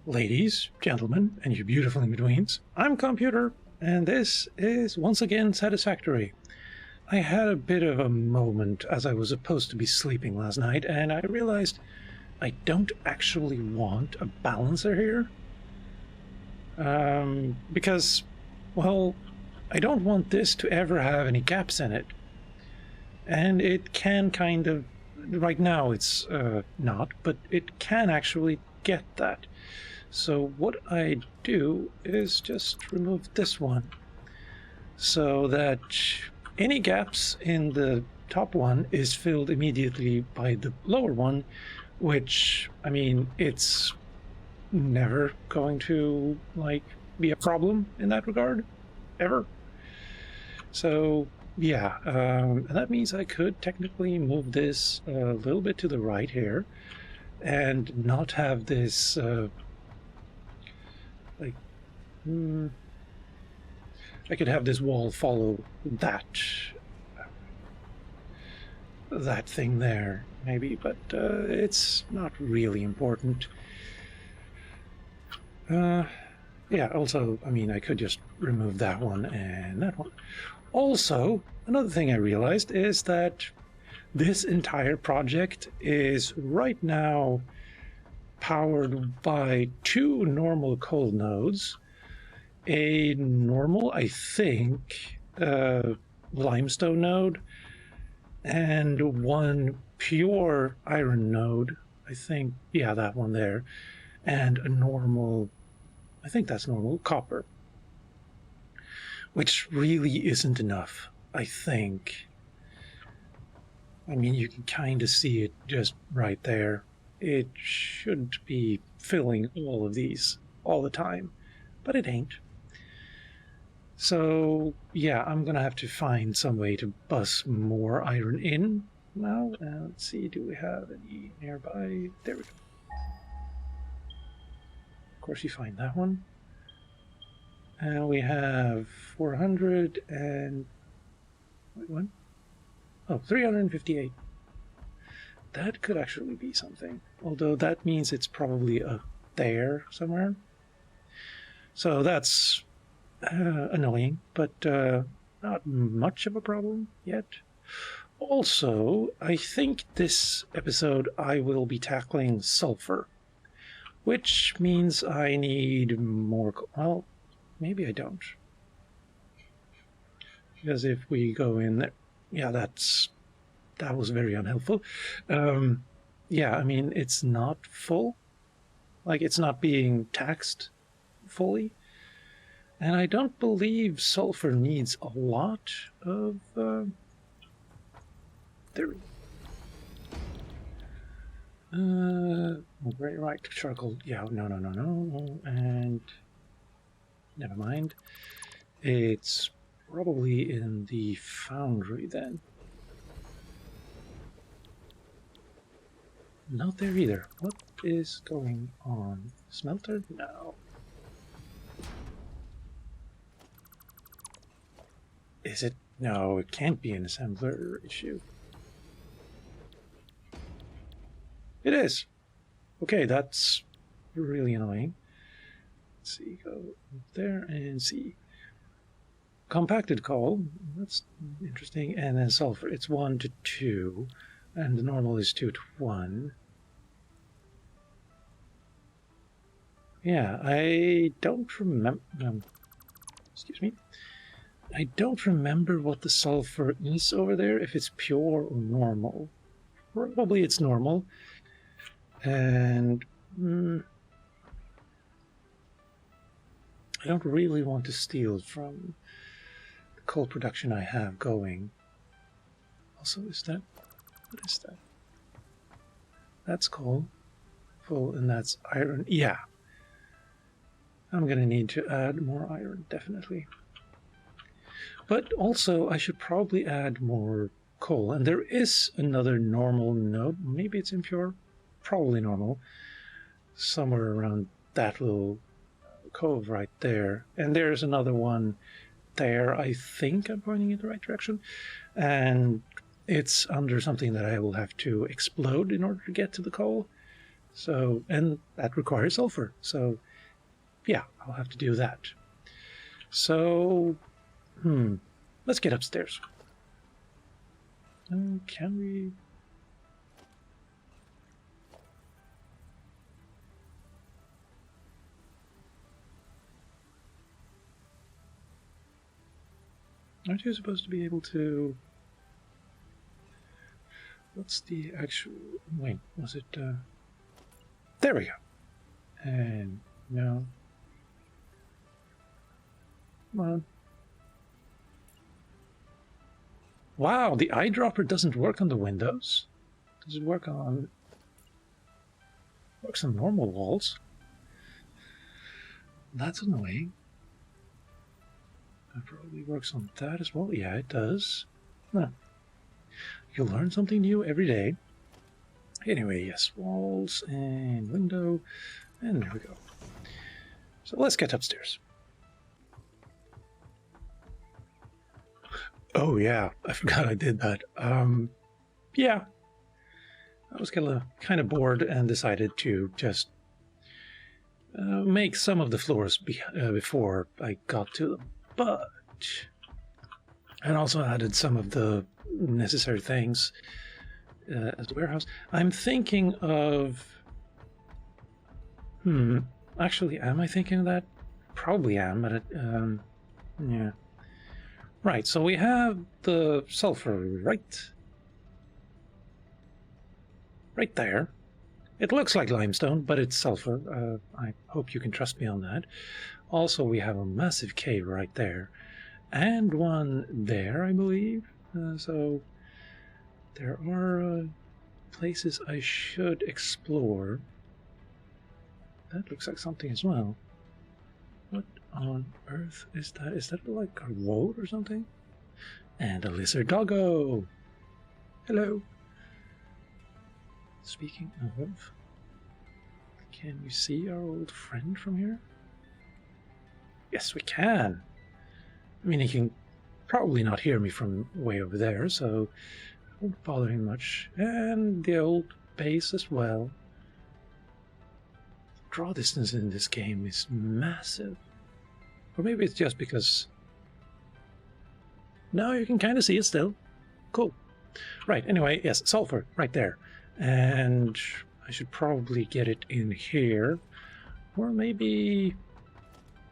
Ladies, gentlemen, and you beautiful in-betweens, I'm Calmputer, and this is once again Satisfactory. I had a bit of a moment as I was supposed to be sleeping last night, and I realized I don't actually want a balancer here. Because, well, I don't want this to ever have any gaps in it. And it can kind of, right now it's not, but it can actually get that. So what I do is just remove this one so that any gaps in the top one is filled immediately by the lower one, which, I mean, it's never going to, like, be a problem in that regard, ever. So, yeah, and that means I could technically move this a little bit to the right here and not have this, I could have this wall follow that thing there, maybe, but it's not really important. Yeah, also, I mean, I could just remove that one and that one. Also, another thing I realized is that this entire project is right now powered by two normal coal nodes, a normal, I think, limestone node, and one pure iron node, I think, yeah, that one there, and a normal, I think that's normal, copper. Which really isn't enough, I think. I mean, you can kind of see it just right there. It should be filling all of these all the time, but it ain't. So, yeah, I'm gonna have to find some way to bus more iron in now. Let's see, do we have any nearby? There we go. Of course, you find that one. And we have 400 and... wait, what? Oh, 358. That could actually be something. Although that means it's probably up there somewhere. So that's annoying, but not much of a problem yet. Also, I think this episode I will be tackling sulfur, which means I need more... well, maybe I don't. Because if we go in there... yeah, that was very unhelpful. Yeah, I mean, it's not full. Like, it's not being taxed fully. And I don't believe sulfur needs a lot of... there we go. Very right, charcoal. Yeah, no. And... never mind. It's probably in the foundry then. Not there either. What is going on? Smelter? No. Is it? No, it can't be an assembler issue. It is. Okay, that's really annoying. Let's see, go up there and see. Compacted coal, that's interesting. And then sulfur, it's 1 to 2. And the normal is 2 to 1. Yeah, I don't remember... excuse me. I don't remember what the sulfur is over there, if it's pure or normal. Probably it's normal. And... I don't really want to steal from the coal production I have going. Also, is that... what is that? That's coal. Full, and that's iron. Yeah. I'm gonna need to add more iron, definitely. But also, I should probably add more coal. And there is another normal node. Maybe it's impure. Probably normal. Somewhere around that little cove right there. And there's another one there. I think I'm pointing in the right direction. And it's under something that I will have to explode in order to get to the coal. So, and that requires sulfur. So, yeah, I'll have to do that. So, let's get upstairs. Can we? Aren't you supposed to be able to? What's the actual? Wait, was it? There we go. And no. Come on. Wow, the eyedropper doesn't work on the windows. Does it work on? Works on normal walls. That's annoying. It probably works on that as well. Yeah, it does. Huh. You learn something new every day. Anyway, yes, walls and window, and there we go. So let's get upstairs. Oh yeah, I forgot I did that. Yeah, I was kind of bored and decided to just make some of the floors before I got to them. But, and also added some of the necessary things as the warehouse. I'm thinking of, actually, am I thinking of that? Probably am, but yeah. Right, so we have the sulfur right there. It looks like limestone, but it's sulfur. I hope you can trust me on that. Also, we have a massive cave right there, and one there, I believe. So there are places I should explore. That looks like something as well. What on earth is that? Is that like a road or something? And a lizard doggo! Hello! Speaking of, can we see our old friend from here? Yes, we can! I mean, he can probably not hear me from way over there, so it won't bother him much. And the old base as well. The draw distance in this game is massive. Or maybe it's just because... No, you can kind of see it still. Cool. Right, anyway, yes, sulfur, right there. And I should probably get it in here. Or maybe...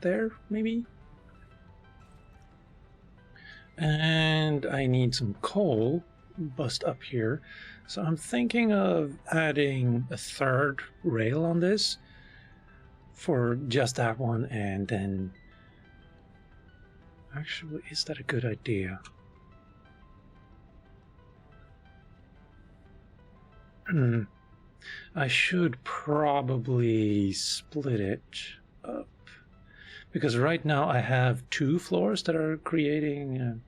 there, maybe? And I need some coal bust up here. So I'm thinking of adding a third rail on this for just that one, and then... Actually, is that a good idea? I should probably split it up. Because right now I have 2 floors that are creating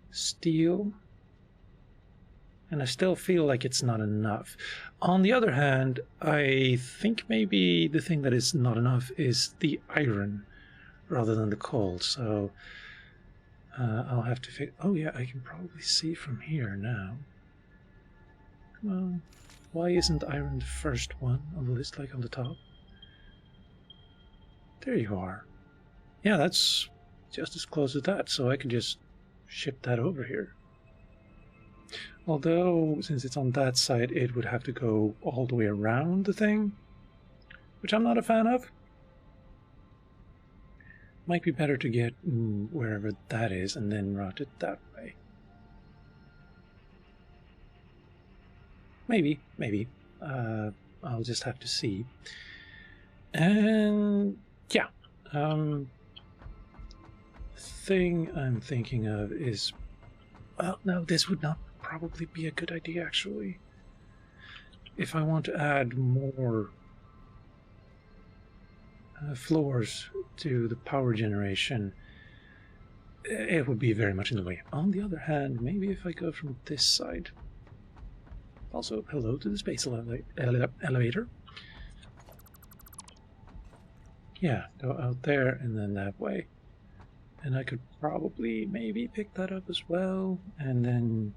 steel. And I still feel like it's not enough. On the other hand, I think maybe the thing that is not enough is the iron rather than the coal. So I'll have to figure... Oh yeah, I can probably see from here now. Come on. Why isn't iron the first one on the list, like on the top? There you are. Yeah, that's just as close as that, so I can just ship that over here. Although, since it's on that side, it would have to go all the way around the thing, which I'm not a fan of. Might be better to get wherever that is and then route it that way. Maybe. I'll just have to see. And yeah, thing I'm thinking of is, well, no, this would not probably be a good idea actually. If I want to add more floors to the power generation, it would be very much in the way. On the other hand, maybe if I go from this side. Also, hello to the space elevator. Yeah, go out there and then that way. And I could probably maybe pick that up as well, and then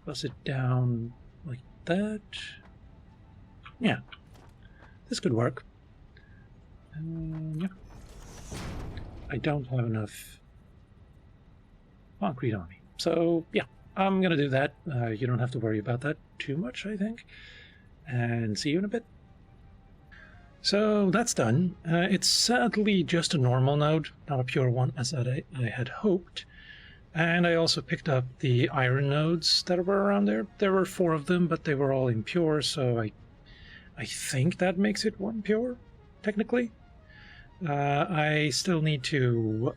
bust it down like that. Yeah, this could work. Yeah. I don't have enough concrete on me. So, yeah, I'm going to do that. You don't have to worry about that too much, I think. And see you in a bit. So that's done. It's sadly just a normal node, not a pure one, as I had hoped. And I also picked up the iron nodes that were around there. There were 4 of them, but they were all impure, so I think that makes it 1 pure, technically. I still need to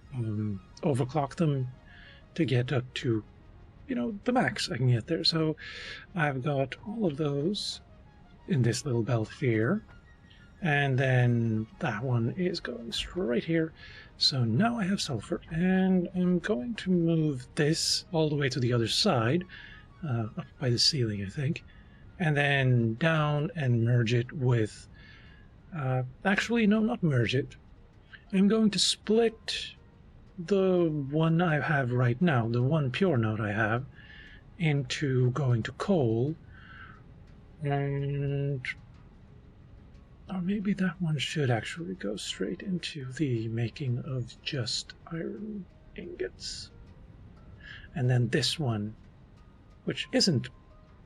overclock them to get up to, the max I can get there. So I've got all of those in this little belt here. And then that one is going straight here. So now I have sulfur, and I'm going to move this all the way to the other side, up by the ceiling, I think, and then down and merge it with... actually, no, not merge it. I'm going to split the one I have right now, the 1 pure node I have, into going to coal, and... or maybe that one should actually go straight into the making of just iron ingots. And then this one, which isn't,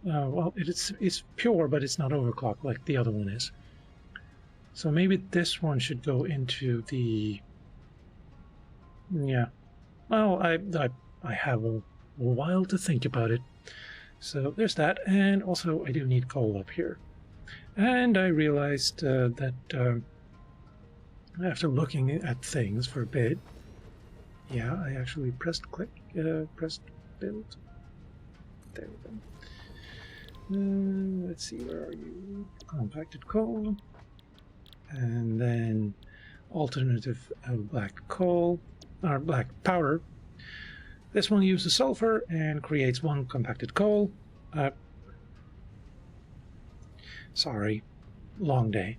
well, it's pure, but it's not overclocked like the other one is. So maybe this one should go into the... yeah. Well, I have a while to think about it. So there's that, and also I do need coal up here. And I realized that after looking at things for a bit, yeah, I actually pressed pressed build. There we go. Let's see, where are you? Compacted coal. And then alternative black coal, or black powder. This one uses sulfur and creates 1 compacted coal. Sorry, long day.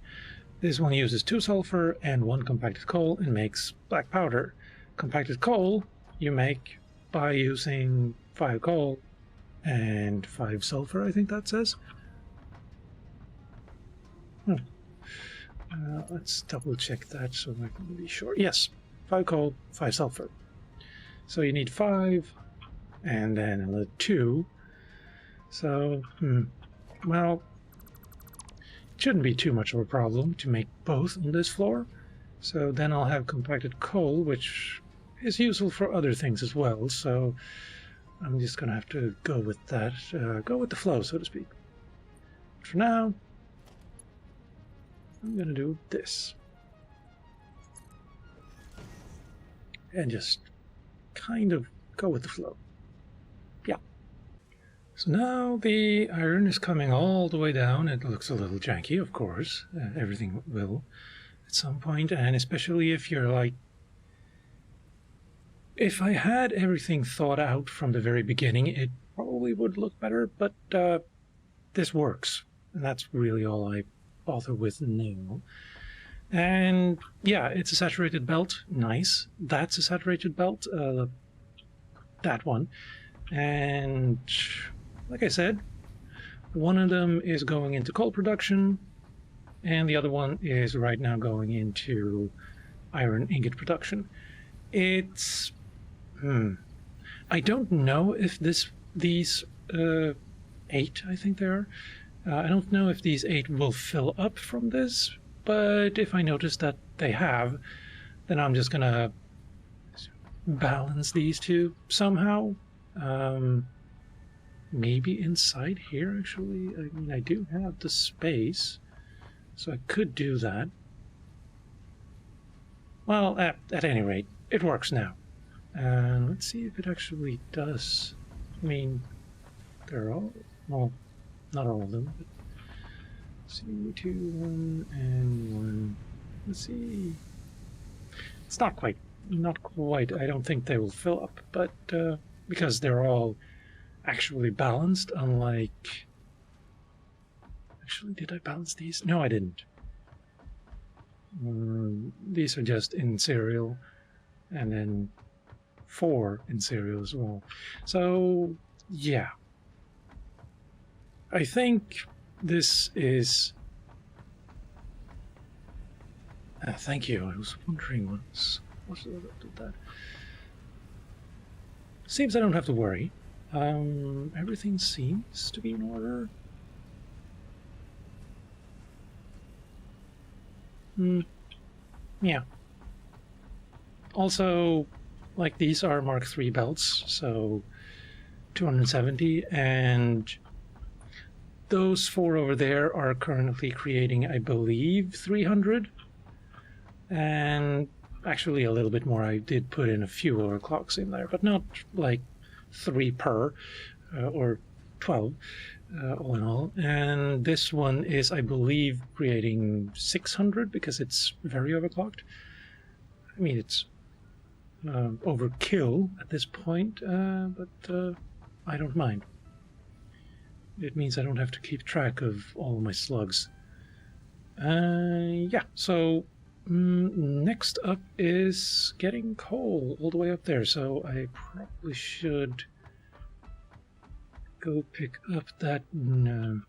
This one uses 2 sulfur and 1 compacted coal and makes black powder. Compacted coal you make by using 5 coal and 5 sulfur, I think that says. Let's double check that so I can be sure. Yes, 5 coal, 5 sulfur. So you need 5 and then another 2. So, well, shouldn't be too much of a problem to make both on this floor. So then I'll have compacted coal, which is useful for other things as well. So I'm just gonna have to go with that, go with the flow, so to speak. For now, I'm gonna do this. And just kind of go with the flow. Yeah. So now the iron is coming all the way down. It looks a little janky, of course. Everything will at some point, and especially if you're like... if I had everything thought out from the very beginning, it probably would look better, but this works. And that's really all I bother with now. And yeah, it's a saturated belt. Nice. That's a saturated belt. That one. And like I said, one of them is going into coal production, and the other one is right now going into iron ingot production. It's... I don't know if these 8, I think they are. I don't know if these 8 will fill up from this, but if I notice that they have, then I'm just gonna balance these 2 somehow. Maybe inside here, actually. I mean, I do have the space, so I could do that. Well, at any rate, it works now. And let's see if it actually does. I mean, they're all... well, not all of them, but... let's see, 2, 1, and 1. Let's see... it's not quite. I don't think they will fill up, but because they're all actually balanced, unlike... actually, did I balance these? No, I didn't. These are just in serial, and then 4 in serial as well. So, yeah. I think this is Thank you. I was wondering what's with that. Seems I don't have to worry. Everything seems to be in order. Yeah. Also, like, these are Mark III belts, so 270, and those 4 over there are currently creating, I believe, 300. And actually a little bit more. I did put in a few overclocks in there, but not like 3 per or 12 all in all. And this one is, I believe, creating 600 because it's very overclocked. I mean, it's overkill at this point, but I don't mind. It means I don't have to keep track of all my slugs. Yeah, so next up is getting coal all the way up there, so I probably should go pick up that 3rd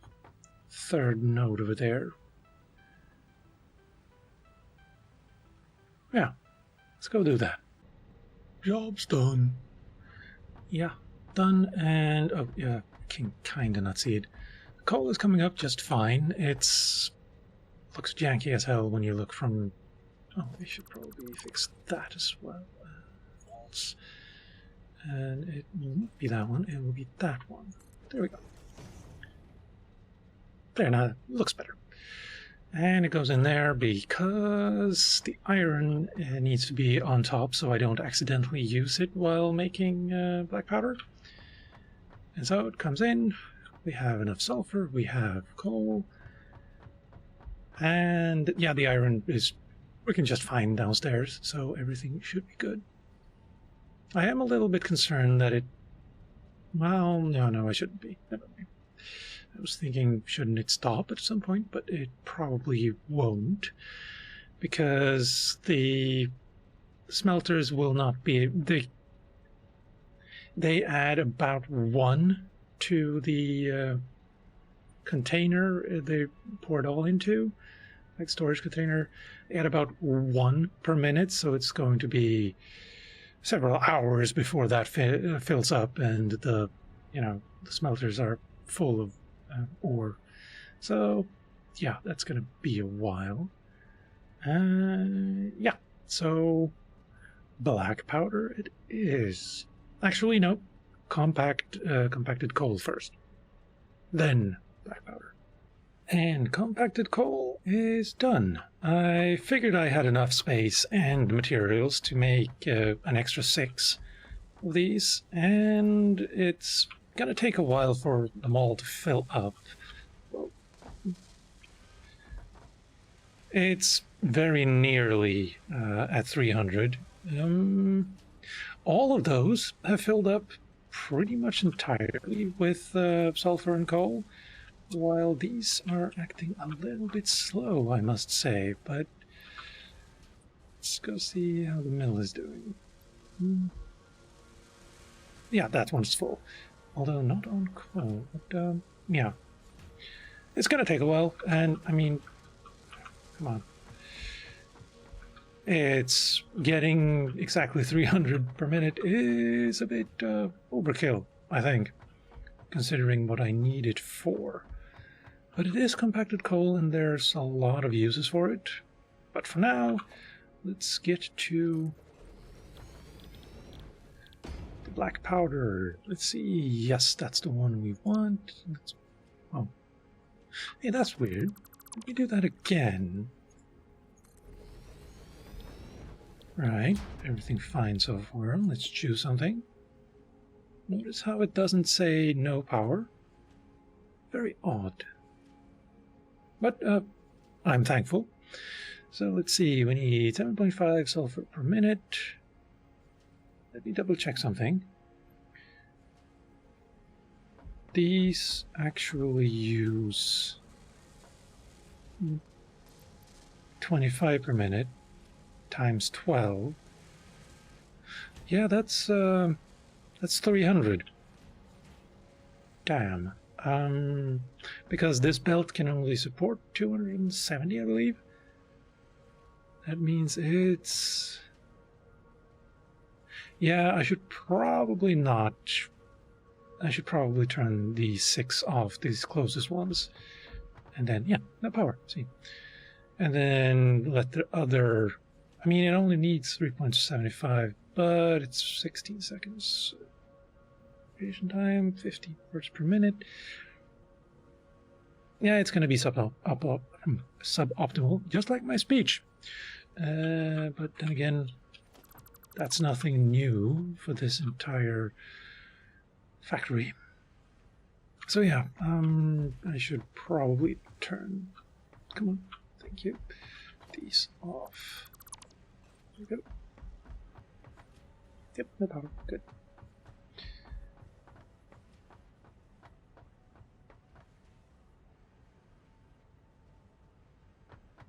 node over there. Yeah, let's go do that. Job's done. Yeah, done, and oh yeah, I can kinda not see it. The coal is coming up just fine. It's looks janky as hell when you look from... Oh, they should probably fix that as well. Walls. And it won't be that one, it will be that one. There we go. There, now it looks better. And it goes in there because the iron needs to be on top so I don't accidentally use it while making black powder. And so it comes in, we have enough sulfur, we have coal, and yeah, the iron is working just fine downstairs, so everything should be good. I am a little bit concerned that it... Well, no, I shouldn't be. Never mind. I was thinking, shouldn't it stop at some point? But it probably won't, because the smelters will not be... They add about 1 to the container they pour it all into, like storage container. They add about 1 per minute, so it's going to be several hours before that fills up and the smelters are full of ore. So yeah, that's going to be a while. Yeah, so black powder it is. Actually, no, compacted coal first, then black powder. And compacted coal is done. I figured I had enough space and materials to make an extra 6 of these, and it's gonna take a while for them all to fill up. Well, it's very nearly at 300. All of those have filled up pretty much entirely with sulfur and coal, while these are acting a little bit slow, I must say. But let's go see how the mill is doing. Yeah, that one's full, although not on coal. But yeah, it's gonna take a while, and I mean, come on. It's getting exactly 300 per minute is a bit overkill, I think, considering what I need it for. But it is compacted coal and there's a lot of uses for it. But for now, let's get to the black powder. Let's see. Yes, that's the one we want. Oh. Hey, that's weird. Let me do that again. Right, everything fine so far. Let's choose something. Notice how it doesn't say no power. Very odd. But I'm thankful. So let's see, we need 7.5 sulfur per minute. Let me double check something. These actually use 25 per minute. Times 12. Yeah, that's 300. Damn. Because this belt can only support 270, I believe. That means it's... Yeah, I should probably not. I should probably turn these 6 off, these closest ones. And then, yeah, no power, see. And then let the other... I mean, it only needs 3.75, but it's 16 seconds. Radiation time, 50 words per minute. Yeah, it's going to be suboptimal, just like my speech. But then again, that's nothing new for this entire factory. So yeah, I should probably turn... Come on, thank you. These off. There we go. Yep, no power, good.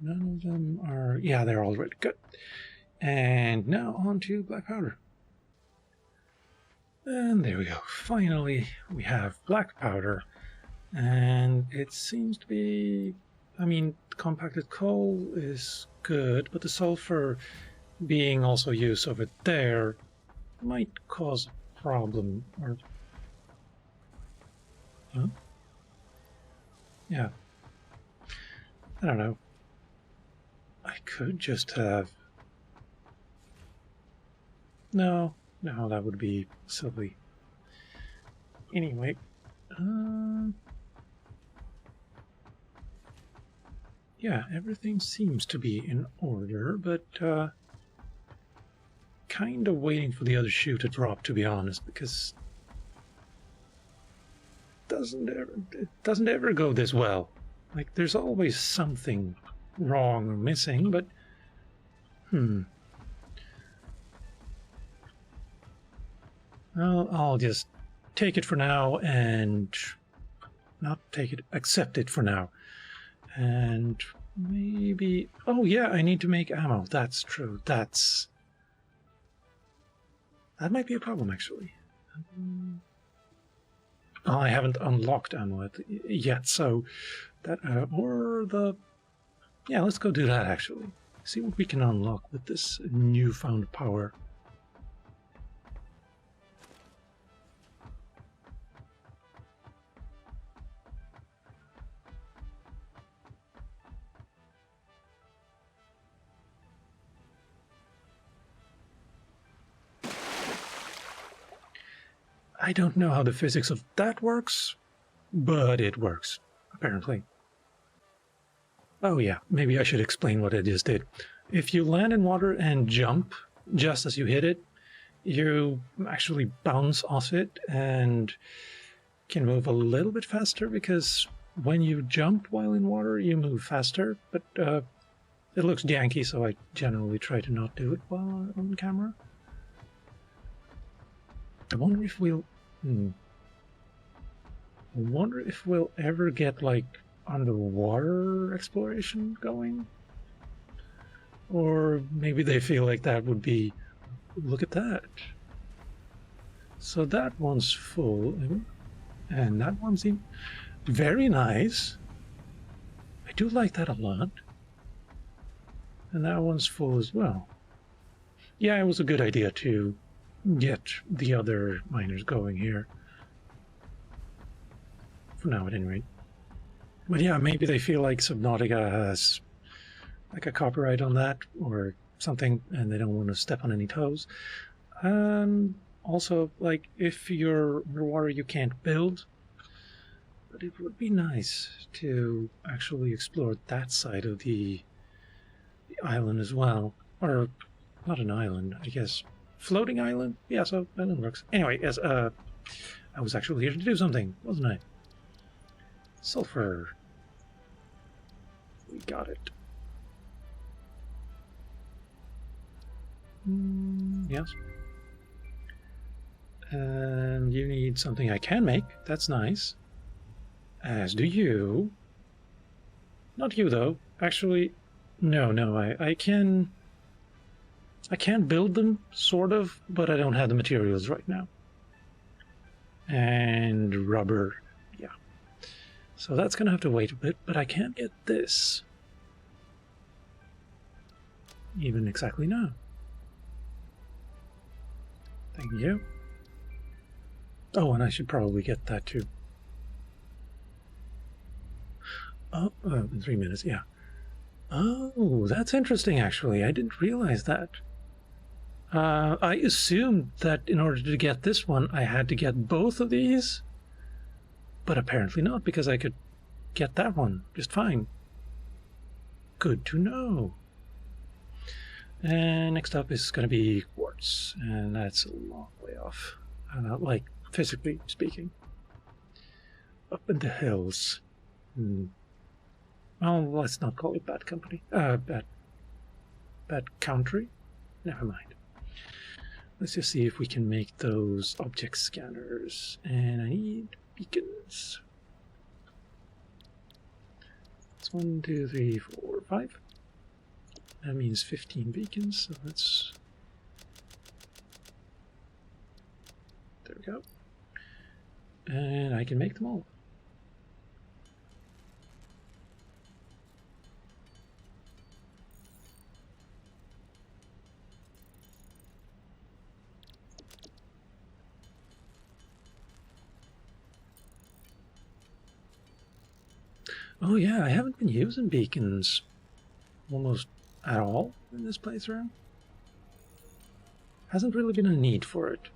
None of them are... Yeah, they're all red. Good. And now on to black powder. And there we go. Finally, we have black powder. And it seems to be... I mean, compacted coal is good, but the sulfur being also used over there might cause a problem. Or... Huh? Yeah. I don't know. I could just have... No, that would be silly. Anyway, yeah, everything seems to be in order, but kind of waiting for the other shoe to drop, to be honest, because it doesn't ever go this well. Like, there's always something wrong or missing, but well, I'll just take it for now and not take it, accept it for now. And maybe... Oh yeah, I need to make ammo. That's true. That might be a problem, actually. I haven't unlocked ammo yet, so that... or the... Yeah, let's go do that, actually. See what we can unlock with this newfound power. I don't know how the physics of that works, but it works, apparently. Oh yeah, maybe I should explain what I just did. If you land in water and jump just as you hit it, you actually bounce off it and can move a little bit faster, because when you jump while in water, you move faster, but it looks janky, so I generally try to not do it while on camera. I wonder if we'll... I wonder if we'll ever get, like, underwater exploration going? Or maybe they feel like that would be... Look at that. So that one's full, and that one's very nice. I do like that a lot. And that one's full as well. Yeah, it was a good idea to get the other miners going here. For now, at any rate. But yeah, maybe they feel like Subnautica has like a copyright on that or something, and they don't want to step on any toes. Also, like, if you're underwater, you can't build. But it would be nice to actually explore that side of the island as well. Or, not an island, I guess. Floating island? Yeah, so island works. Anyway, yes, I was actually here to do something, wasn't I? Sulfur. We got it. Yes. And you need something I can make. That's nice. As do you. Not you, though. Actually, no, I can build them, sort of, but I don't have the materials right now. And rubber, yeah. So that's going to have to wait a bit, but I can get this. even exactly know. Thank you. Oh, and I should probably get that too. Oh, in 3 minutes, yeah. Oh, that's interesting, actually. I didn't realize that. I assumed that in order to get this one, I had to get both of these. But apparently not, because I could get that one just fine. Good to know. And next up is going to be quartz, and that's a long way off. Like, physically speaking. Up in the hills. Well, let's not call it bad company. Bad country? Never mind. Let's just see if we can make those object scanners. And I need beacons. It's 1, 2, 3, 4, 5. That means 15 beacons, so let's... There we go. And I can make them all. Oh yeah, I haven't been using beacons almost at all in this playthrough. Hasn't really been a need for it.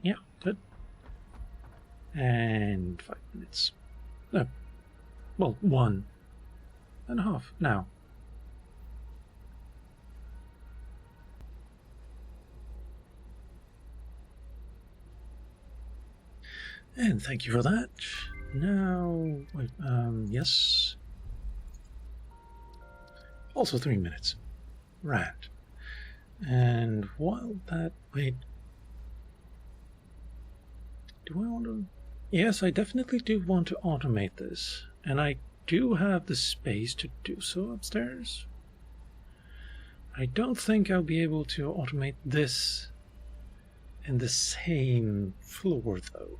Yeah, good. And 5 minutes. No. Well, 1.5 now. And thank you for that. Now, wait, yes. Also 3 minutes. Right. And while that, wait. Do I want to? Yes, I definitely do want to automate this. And I do have the space to do so upstairs. I don't think I'll be able to automate this in the same floor, though.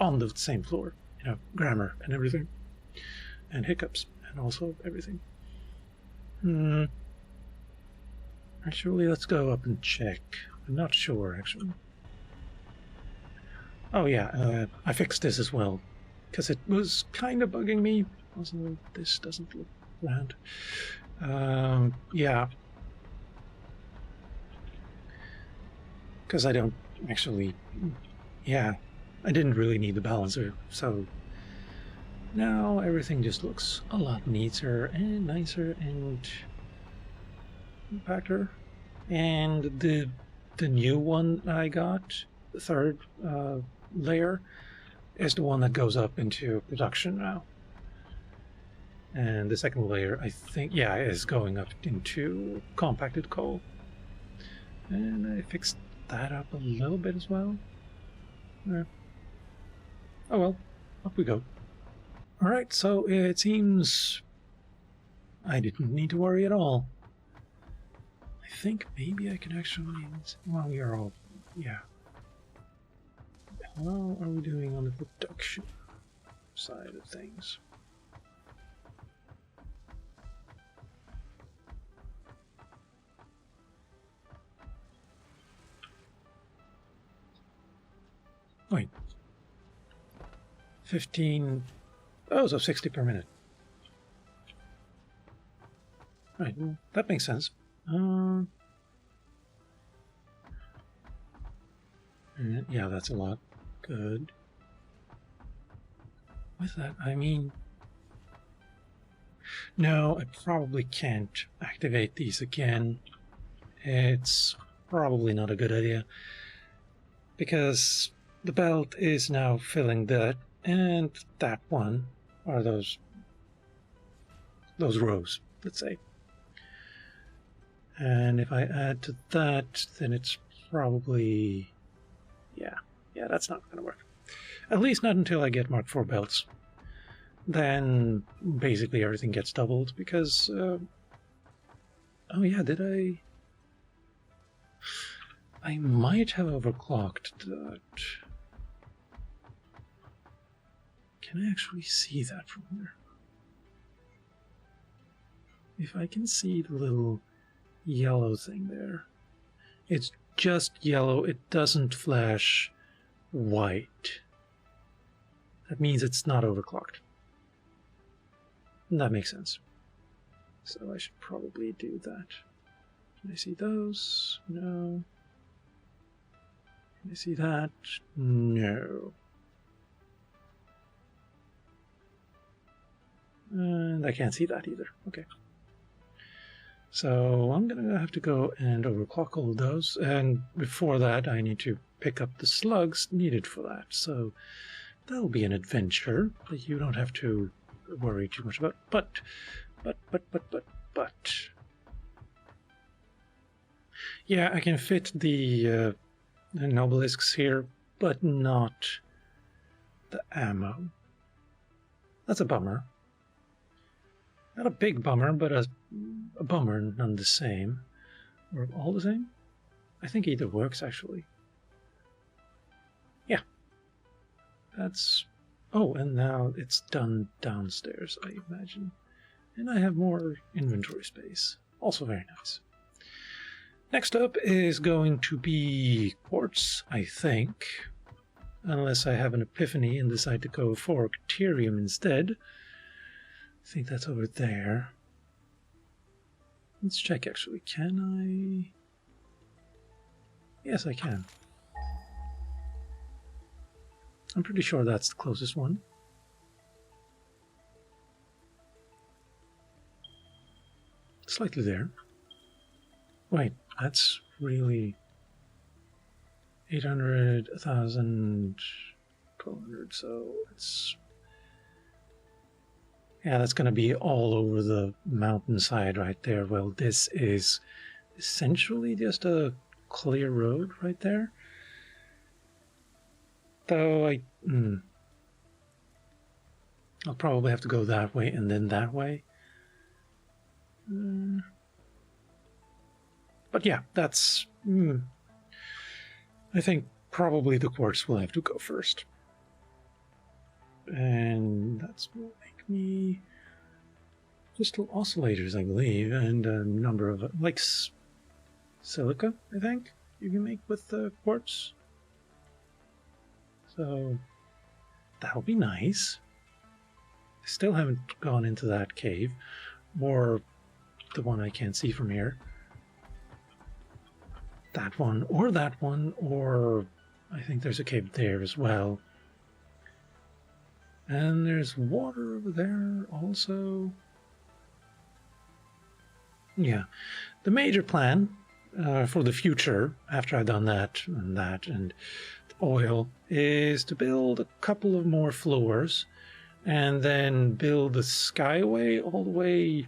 On the same floor. You know, grammar and everything. And hiccups and also everything. Actually, let's go up and check. I'm not sure, actually. Oh yeah, I fixed this as well. Because it was kind of bugging me. Also, this doesn't look round. Yeah. Because I don't actually... Yeah, I didn't really need the balancer, so... Now everything just looks a lot neater and nicer and... compacter. And the new one I got, the third layer, is the one that goes up into production now. And the second layer, I think, yeah, is going up into compacted coal. And I fixed that up a little bit as well. Oh well, up we go. Alright, so it seems I didn't need to worry at all. I think maybe I can actually... Well, we are all... Yeah. How are we doing on the production side of things? Wait. 15... Oh, so 60 per minute. Right, well, that makes sense. Yeah, that's a lot. Good. With that, I mean... No, I probably can't activate these again. It's probably not a good idea. Because the belt is now filling that, and that one, or those rows, let's say. And if I add to that, then it's probably... Yeah, that's not going to work. At least not until I get Mark IV belts. Then basically everything gets doubled because... oh yeah, did I... I might have overclocked that. Can I actually see that from here? if I can see the little yellow thing there. It's just yellow, it doesn't flash white. That means it's not overclocked. And that makes sense. So I should probably do that. Can I see those? No. Can I see that? No. And I can't see that either. Okay. So I'm going to have to go and overclock all of those. And before that, I need to pick up the slugs needed for that. So that'll be an adventure that you don't have to worry too much about. But. Yeah, I can fit the Nobelisks here, but not the ammo. That's a bummer. Not a big bummer, but a bummer none the same. Or all the same? I think either works, actually. Yeah. That's... Oh, and now it's done downstairs, I imagine. And I have more inventory space. Also very nice. Next up is going to be quartz, I think. Unless I have an epiphany and decide to go for Cterium instead. I think that's over there. Let's check, actually. Can I? Yes, I can. I'm pretty sure that's the closest one. Slightly there. Wait, that's really 800, 1,000, 1,200, so it's... Yeah, that's going to be all over the mountainside right there. Well, this is essentially just a clear road right there. Though I'll probably have to go that way and then that way. But yeah, that's... I think probably the quartz will have to go first. And that's will make me crystal oscillators, I believe, and a number of, like, silica, I think, you can make with the quartz. So that'll be nice. I still haven't gone into that cave, or the one I can't see from here. That one, or I think there's a cave there as well. And there's water over there also. Yeah, the major plan for the future, after I've done that and the oil, is to build a couple of more floors and then build the skyway all the way,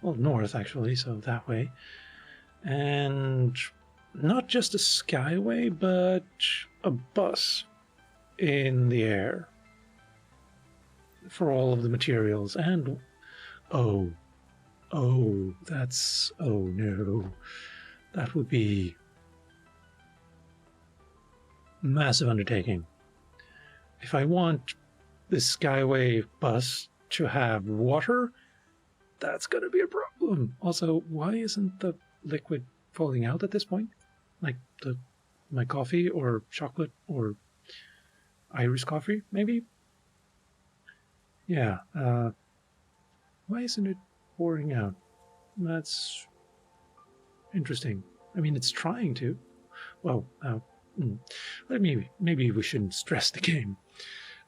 well, north actually, so that way. And not just a skyway, but a bus in the air for all of the materials. And oh no, that would be a massive undertaking. If I want this skyway bus to have water, that's gonna be a problem. Also, why isn't the liquid falling out at this point? Like my coffee or chocolate or Irish coffee, maybe? Yeah, why isn't it pouring out? That's interesting. I mean, it's trying to. Well, maybe we shouldn't stress the game.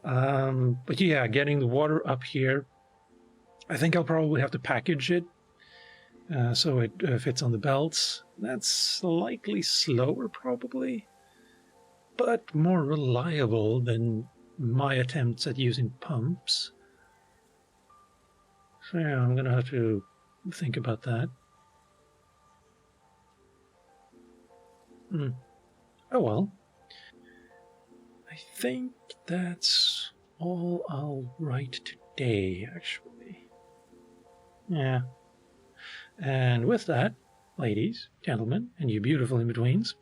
But yeah, getting the water up here, I think I'll probably have to package it so it fits on the belts. That's slightly slower, probably, but more reliable than my attempts at using pumps. So yeah, I'm gonna have to think about that. Oh well. I think that's all I'll write today, actually. Yeah. And with that, ladies, gentlemen, and you beautiful in-betweens,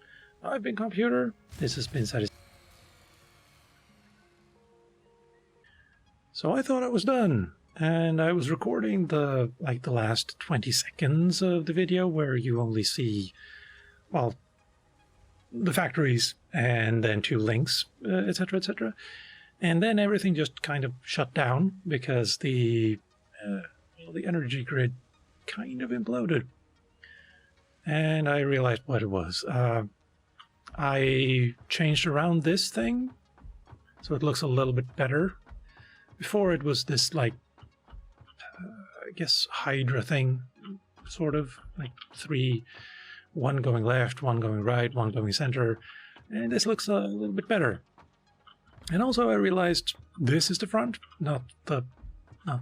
I've been Calmputer. This has been Satisfactory. So I thought I was done. and I was recording the last 20 seconds of the video where you only see, well, the factories and then 2 links, etc., etc. And then everything just kind of shut down because the energy grid kind of imploded. And I realized what it was. I changed around this thing so it looks a little bit better. Before it was this, like, I guess Hydra thing, sort of, like 3, 1 going left, 1 going right, 1 going center, and this looks a little bit better. And also I realized this is the front, not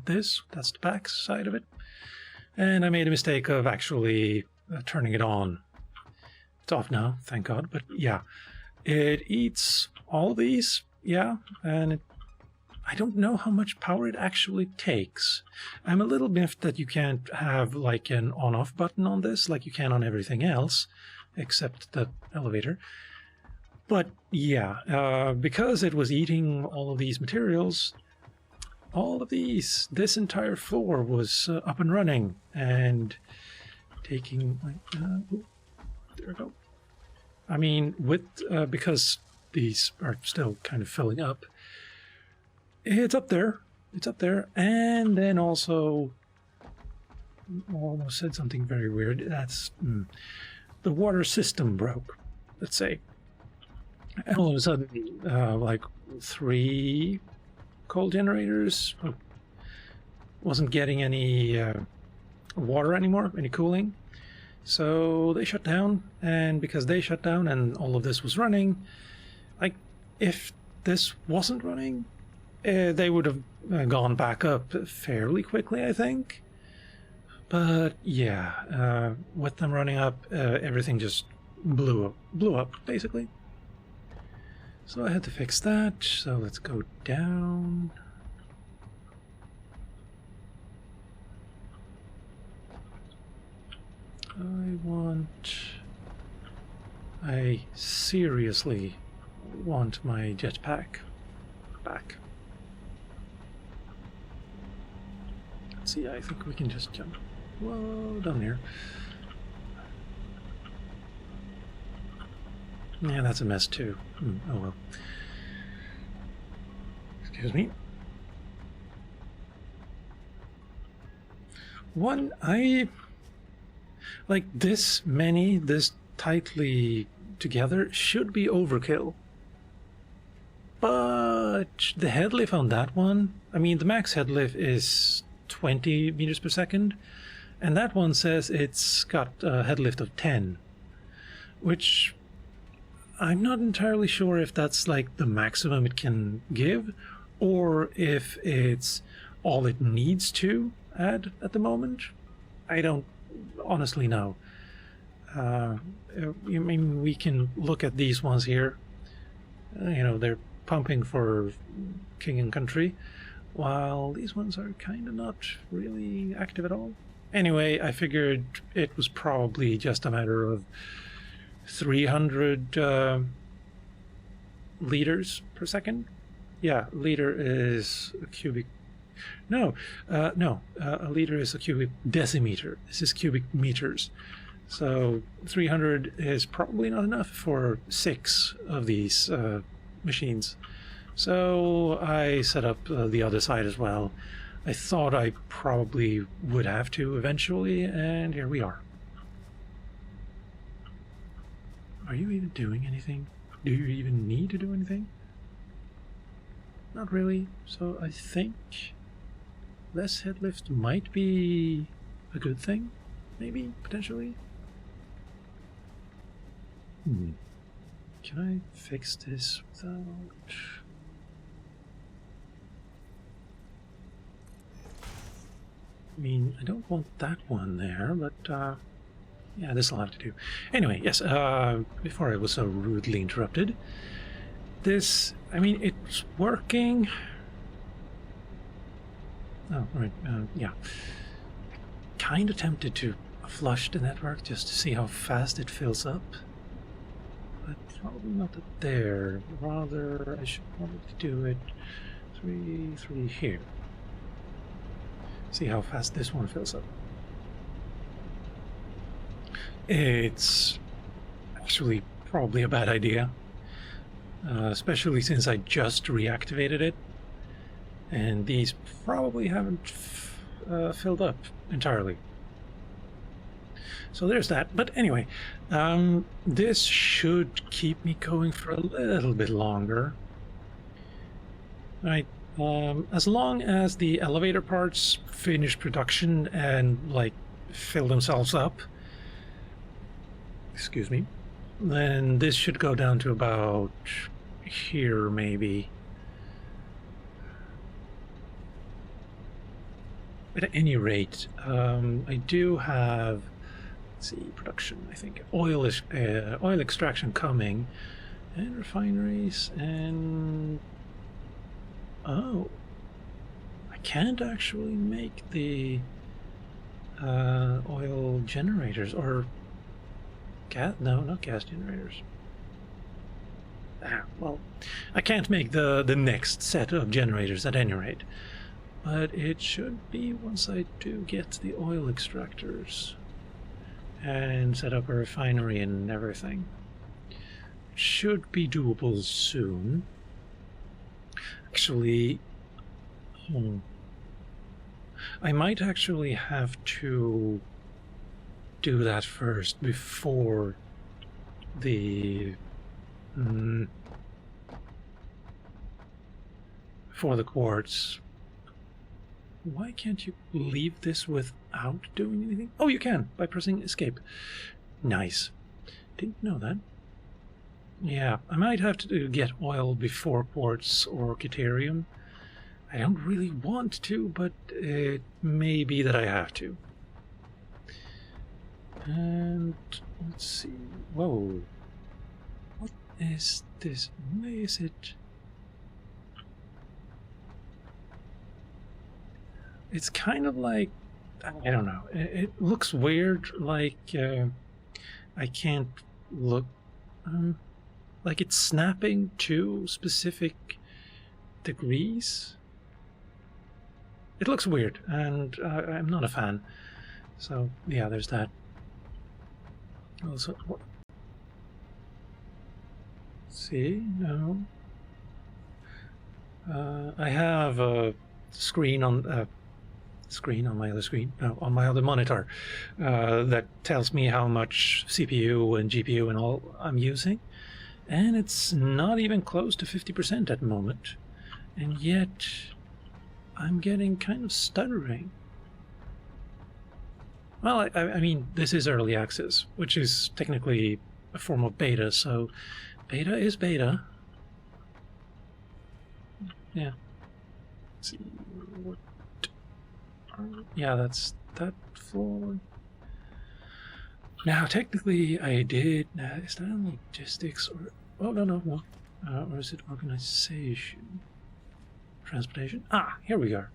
this, that's the back side of it. And I made a mistake of actually turning it on. It's off now, thank God, but yeah. It eats all these, yeah, and I don't know how much power it actually takes. I'm a little miffed that you can't have like an on-off button on this, like you can on everything else, except the elevator. But yeah, because it was eating all of these materials, this entire floor was up and running and taking, there we go. I mean, because these are still kind of filling up, it's up there, and then also, almost said something very weird, that's, the water system broke, let's say. And all of a sudden, like 3 coal generators wasn't getting any water anymore, any cooling. So they shut down, and because they shut down and all of this was running, like, if this wasn't running, they would have gone back up fairly quickly, I think. But yeah, with them running up, everything just blew up, basically. So I had to fix that, so let's go down. I seriously want my jetpack back. Let's see, I think we can just jump. Whoa, down here. Yeah, that's a mess too. Oh well. Excuse me. Like this tightly together should be overkill. But the head lift on that one, I mean, the max head lift is 20 meters per second, and that one says it's got a head lift of 10, which I'm not entirely sure if that's like the maximum it can give, or if it's all it needs to add at the moment. I don't honestly know. I mean, we can look at these ones here. You know, they're pumping for king and country, while these ones are kind of not really active at all. Anyway, I figured it was probably just a matter of 300 liters per second. Yeah, liter is a cubic. No, a liter is a cubic decimeter. This is cubic meters. So 300 is probably not enough for 6 of these machines. So I set up the other side as well. I thought I probably would have to eventually, and here we are. Are you even doing anything? Do you even need to do anything? Not really. So I think less head lift might be a good thing, maybe, potentially. Can I fix this without... I mean, I don't want that one there, but yeah, this will have to do. Anyway, yes, before I was so rudely interrupted, this, I mean, it's working. Oh, right, yeah. Kind of tempted to flush the network just to see how fast it fills up. But probably not there. Rather, I should probably do it 3 here. See how fast this one fills up. It's actually probably a bad idea, especially since I just reactivated it, and these probably haven't filled up entirely. So there's that. But anyway, this should keep me going for a little bit longer. Right. As long as the elevator parts finish production and, like, fill themselves up, excuse me, then this should go down to about here, maybe. But at any rate, I do have, let's see, production, I think, oil extraction coming, and refineries, and oh, I can't actually make the oil generators, or gas, no, not gas generators. Well, I can't make the next set of generators at any rate, but it should be once I do get the oil extractors and set up a refinery and everything. It should be doable soon. Actually, I might actually have to do that first before the quartz. Why can't you leave this without doing anything? Oh, you can, by pressing escape. Nice. Didn't know that. Yeah, I might have to get oil before quartz or deuterium. I don't really want to, but it may be that I have to. And let's see. Whoa. What is this? Why is it? It's kind of like, I don't know. It looks weird, like I can't look. Like it's snapping to specific degrees. It looks weird, and I'm not a fan. So yeah, there's that. Also, what? See, no. I have a screen on my other screen, no, on my other monitor, that tells me how much CPU and GPU and all I'm using, and it's not even close to 50% at the moment, and yet I'm getting kind of stuttering. Well, I mean, this is early access, which is technically a form of beta, so beta is beta. Yeah. Let's see what. Yeah, that's that floor. Now, technically, I did. Is that logistics or? Oh no. Or is it organization? Transportation. Ah, here we are.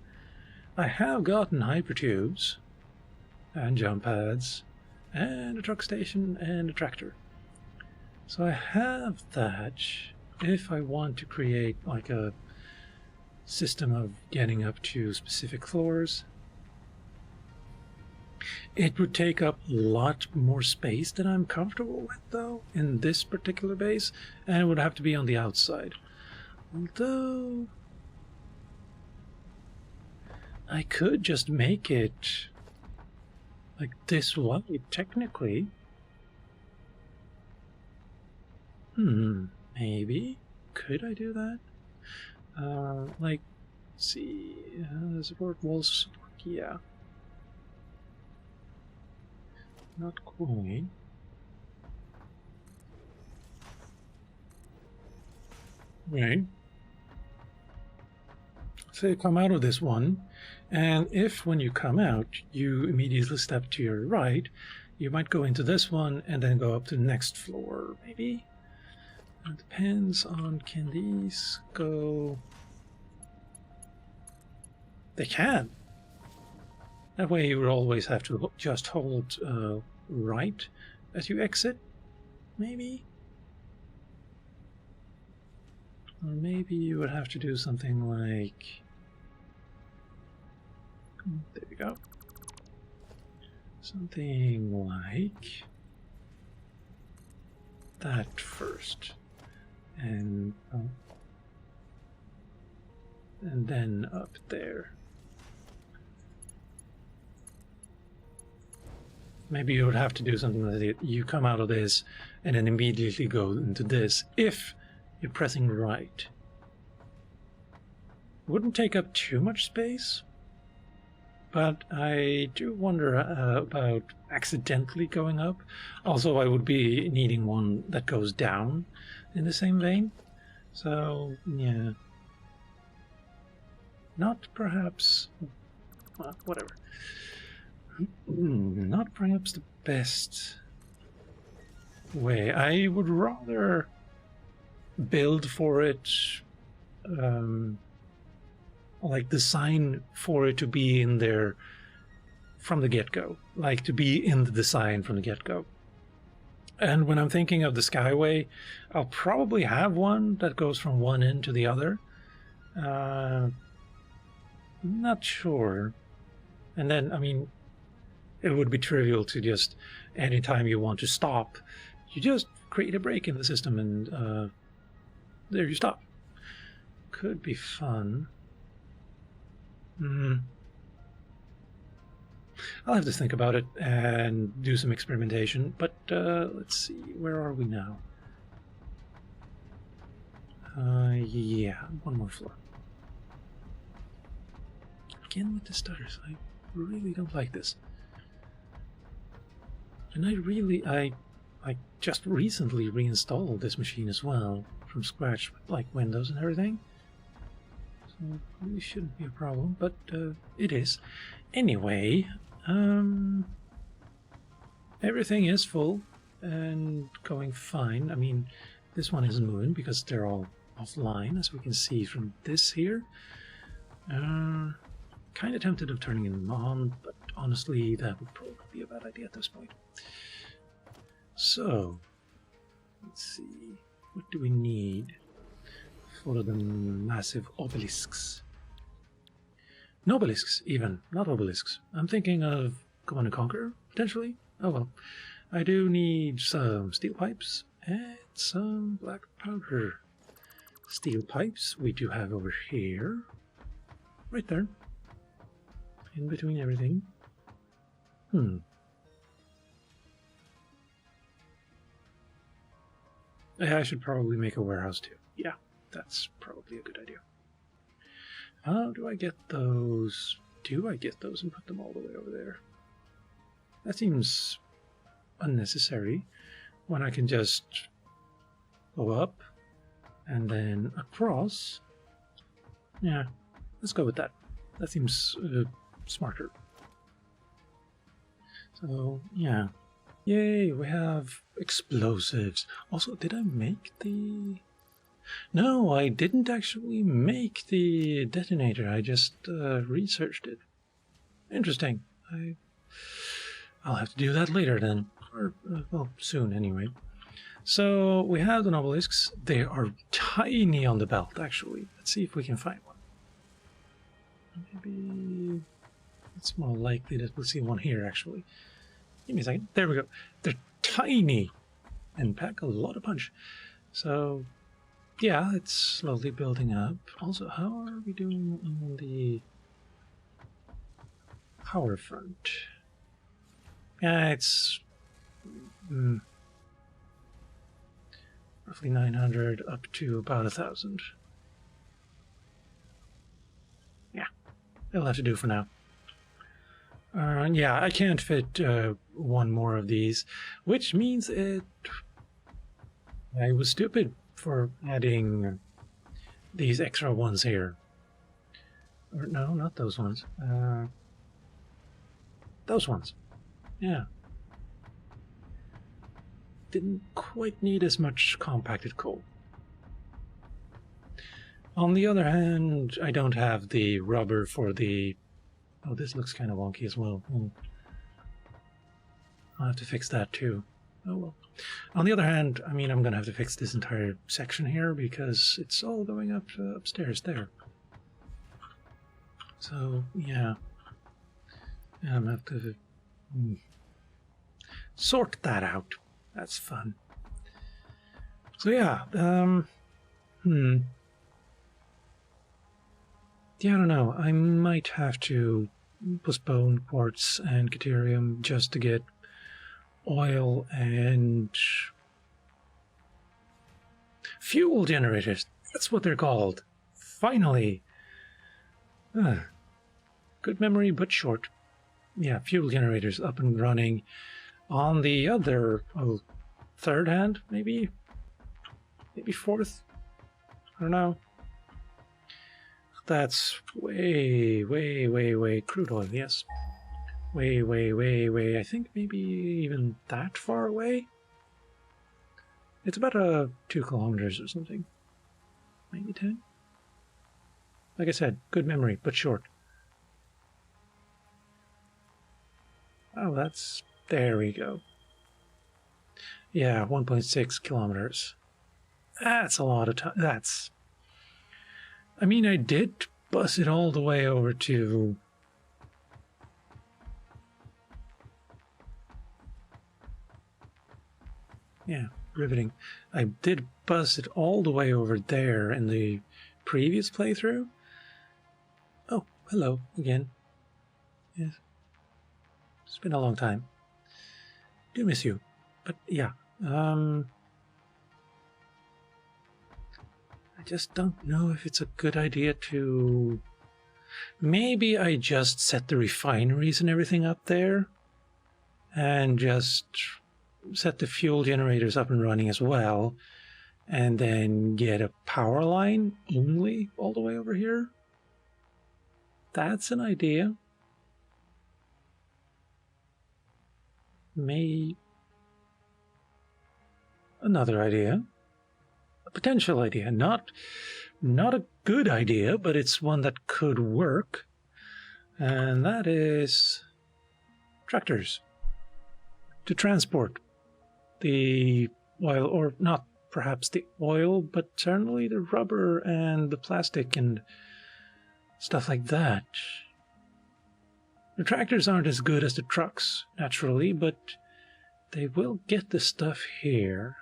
I have gotten hypertubes and jump pads and a truck station and a tractor. So I have that if I want to create like a system of getting up to specific floors. It would take up a lot more space than I'm comfortable with, though, in this particular base, and it would have to be on the outside. Although I could just make it like this wide, technically. Maybe. Could I do that? Like, let's see, support walls, yeah. Not quite. Right. So you come out of this one, and if when you come out, you immediately step to your right, you might go into this one and then go up to the next floor, maybe? It depends on, can these go? They can. That way you would always have to just hold right as you exit, maybe? Or maybe you would have to do something like There we go. Something like that first. And then up there. Maybe you would have to do something that you come out of this and then immediately go into this if you're pressing right. Wouldn't take up too much space, but I do wonder about accidentally going up. Also, I would be needing one that goes down in the same vein. So, yeah. Not perhaps... well, whatever. Not perhaps the best way. I would rather build for it, like design for it to be in there from the get-go. Like to be in the design from the get-go. And when I'm thinking of the Skyway, I'll probably have one that goes from one end to the other. Not sure. And then, I mean, it would be trivial to just, anytime you want to stop, you just create a break in the system and there you stop. Could be fun. I'll have to think about it and do some experimentation, but let's see, where are we now? Yeah, one more floor. Again with the stutters, I really don't like this. And I just recently reinstalled this machine as well, from scratch, with like Windows and everything. So it really shouldn't be a problem, but it is. Anyway, everything is full and going fine. I mean, this one isn't moving because they're all offline, as we can see from this here. Kind of tempted of turning them on, but honestly, that would probably be a bad idea at this point. So, let's see, what do we need for the massive obelisks? Nobelisks, even, not obelisks. I'm thinking of Command and Conquer, potentially. Oh well. I do need some steel pipes and some black powder. Steel pipes we do have over here. Right there. In between everything. I should probably make a warehouse too. Yeah, that's probably a good idea. How do I get those? Do I get those and put them all the way over there? That seems unnecessary when I can just go up and then across. Yeah, let's go with that. That seems smarter. So, yeah. Yay, we have explosives. Also, did I make the... No, I didn't actually make the detonator. I just researched it. Interesting. I'll have to do that later then. Or, well, soon anyway. So, we have the Nobelisks. They are tiny on the belt, actually. Let's see if we can find one. Maybe... it's more likely that we'll see one here, actually. Give me a second. There we go. They're tiny and pack a lot of punch. So, yeah, it's slowly building up. Also, how are we doing on the power front? Yeah, it's roughly 900 up to about 1,000. Yeah, it'll have to do for now. Yeah, I can't fit one more of these, which means I was stupid for adding these extra ones here. Or, no, not those ones. Those ones. Yeah. Didn't quite need as much compacted coal. On the other hand, I don't have the rubber for the... Oh, this looks kind of wonky as well. I'll have to fix that too. Oh well. On the other hand, I mean, I'm going to have to fix this entire section here because it's all going up upstairs there. So, yeah. I'm gonna have to sort that out. That's fun. So yeah, yeah, I don't know. I might have to postpone quartz and deuterium just to get oil and fuel generators. That's what they're called. Finally. Good memory, but short. Yeah, fuel generators up and running. On the other, third hand, maybe fourth. I don't know. That's way crude oil, yes. Way. I think maybe even that far away. It's about 2 kilometers or something. Maybe 10. Like I said, good memory, but short. Oh, that's... There we go. Yeah, 1.6 kilometers. That's a lot of time. That's... I mean, I did bus it all the way over to... Yeah, riveting. I did bus it all the way over there in the previous playthrough. Oh, hello again. Yes. It's been a long time. Do miss you. But yeah, I just don't know if it's a good idea to... Maybe I just set the refineries and everything up there and just set the fuel generators up and running as well, and then get a power line only all the way over here. That's an idea. Another idea. A potential idea. Not a good idea, but it's one that could work. And that is tractors to transport the oil, or not perhaps the oil, but certainly the rubber and the plastic and stuff like that. The tractors aren't as good as the trucks, naturally, but they will get the stuff here.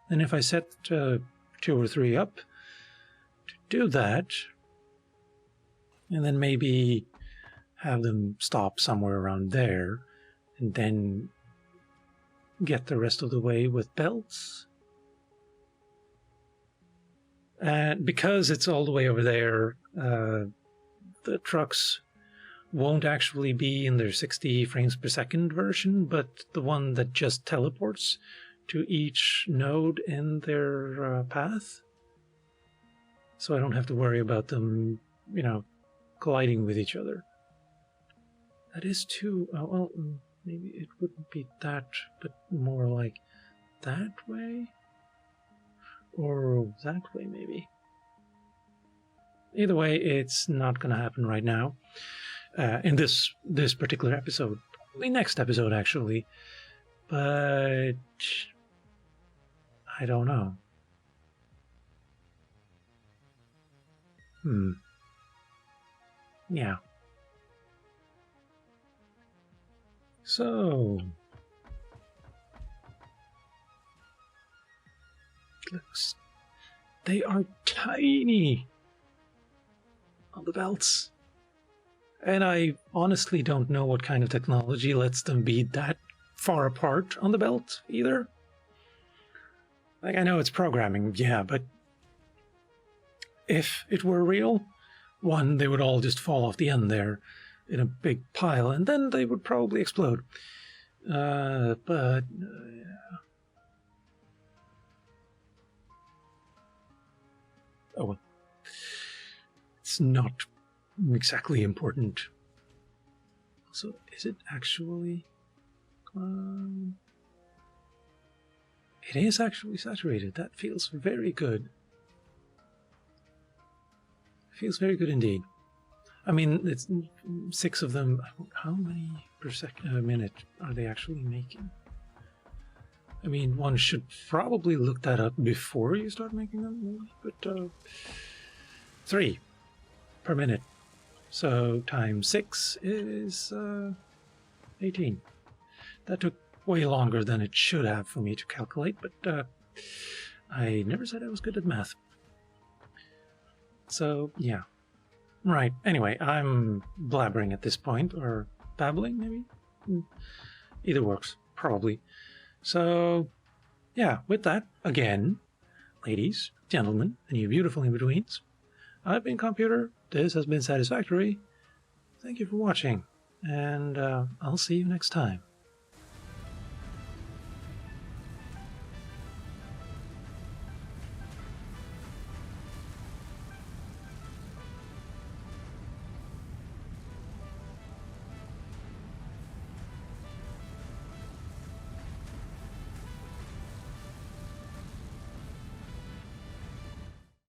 And if I set 2 or 3 up to do that, and then maybe have them stop somewhere around there, and then get the rest of the way with belts. And because it's all the way over there, the trucks won't actually be in their 60 frames per second version, but the one that just teleports to each node in their path. So I don't have to worry about them, colliding with each other. That is too... well, maybe it wouldn't be that, but more like that way? Or that way, maybe. Either way, it's not going to happen right now. In this particular episode. The next episode, actually. But... I don't know. Yeah. So... Looks... They are tiny on the belts. And I honestly don't know what kind of technology lets them be that far apart on the belt, either. Like, I know it's programming, yeah, but if it were real, one, they would all just fall off the end there in a big pile, and then they would probably explode. Yeah. Oh, well. It's not exactly important. So, is it actually... It is actually saturated. That feels very good. Feels very good indeed. I mean, it's 6 of them. How many per minute are they actually making? I mean, one should probably look that up before you start making them, but 3 per minute. So times 6 is 18. That took way longer than it should have for me to calculate, but I never said I was good at math. So, yeah. Right, anyway, I'm blabbering at this point, or babbling, maybe? Either works, probably. So, yeah, with that, again, ladies, gentlemen, and you beautiful in-betweens, I've been Calmputer, this has been Satisfactory. Thank you for watching, and I'll see you next time.